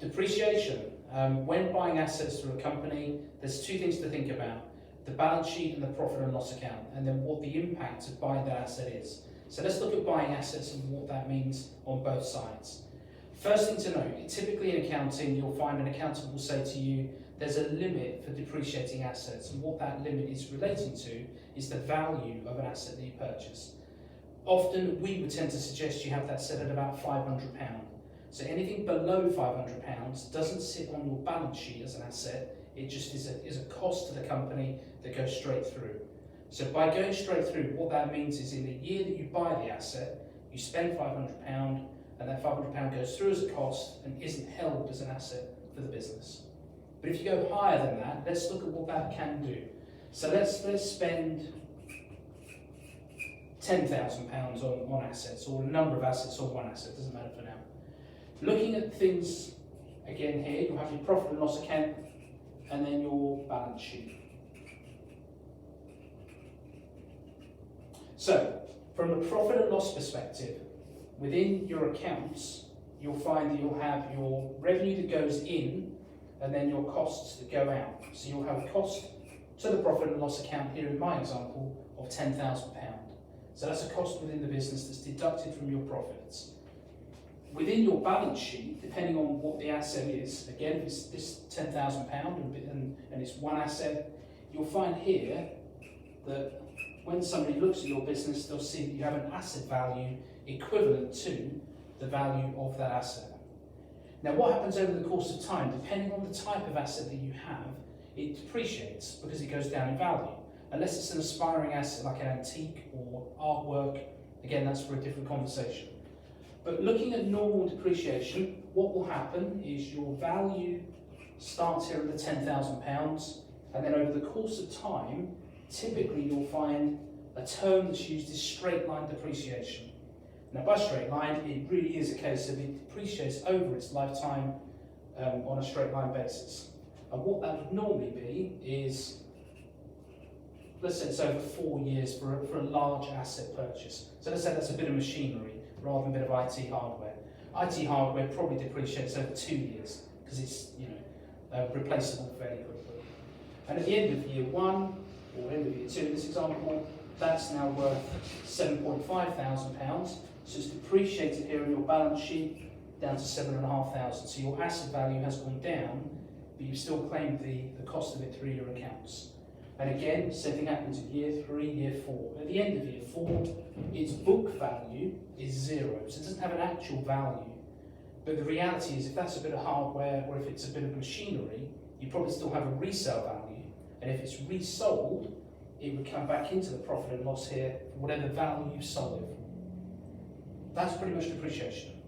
Depreciation. When buying assets through a company, there's two things to think about: the balance sheet and the profit and loss account, and then what the impact of buying that asset is. So let's look at buying assets and what that means on both sides. First thing to note, typically in accounting, you'll find an accountant will say to you, there's a limit for depreciating assets, and what that limit is relating to is the value of an asset that you purchase. Often we would tend to suggest you have that set at about £500. So anything below £500 doesn't sit on your balance sheet as an asset, it just is a cost to the company that goes straight through. So by going straight through, what that means is in the year that you buy the asset, you spend £500, and that £500 goes through as a cost and isn't held as an asset for the business. But if you go higher than that, let's look at what that can do. So let's spend £10,000 on assets, or a number of assets or one asset, doesn't matter for now. Looking at things again here, you'll have your profit and loss account and then your balance sheet. So, from a profit and loss perspective, within your accounts, you'll find that you'll have your revenue that goes in and then your costs that go out. So you'll have a cost to the profit and loss account here in my example of £10,000. So that's a cost within the business that's deducted from your profits. Within your balance sheet, depending on what the asset is, again, if it's this £10,000 and it's one asset, you'll find here that when somebody looks at your business, they'll see that you have an asset value equivalent to the value of that asset. Now, what happens over the course of time, depending on the type of asset that you have, it depreciates because it goes down in value. Unless it's an aspiring asset like an antique or artwork, again, that's for a different conversation. But looking at normal depreciation, what will happen is your value starts here at the £10,000, and then over the course of time, typically you'll find a term that's used is straight line depreciation. Now, by straight line, it really is a case of it depreciates over its lifetime on a straight line basis. And what that would normally be is, let's say it's over 4 years for a large asset purchase. So let's say that's a bit of machinery rather than a bit of IT hardware. IT hardware probably depreciates over 2 years because it's replaceable fairly quickly. And at the end of year 1 or end of year 2 in this example, that's now worth £7,500. So it's depreciated here in your balance sheet down to £7,500. So your asset value has gone down, but you still claimed the cost of it through your accounts. And again, same thing happens in year 3, year 4. At the end of year 4, its book value is 0, so it doesn't have an actual value. But the reality is, if that's a bit of hardware or if it's a bit of machinery, you probably still have a resale value. And if it's resold, it would come back into the profit and loss here for whatever value you sold it for. That's pretty much depreciation.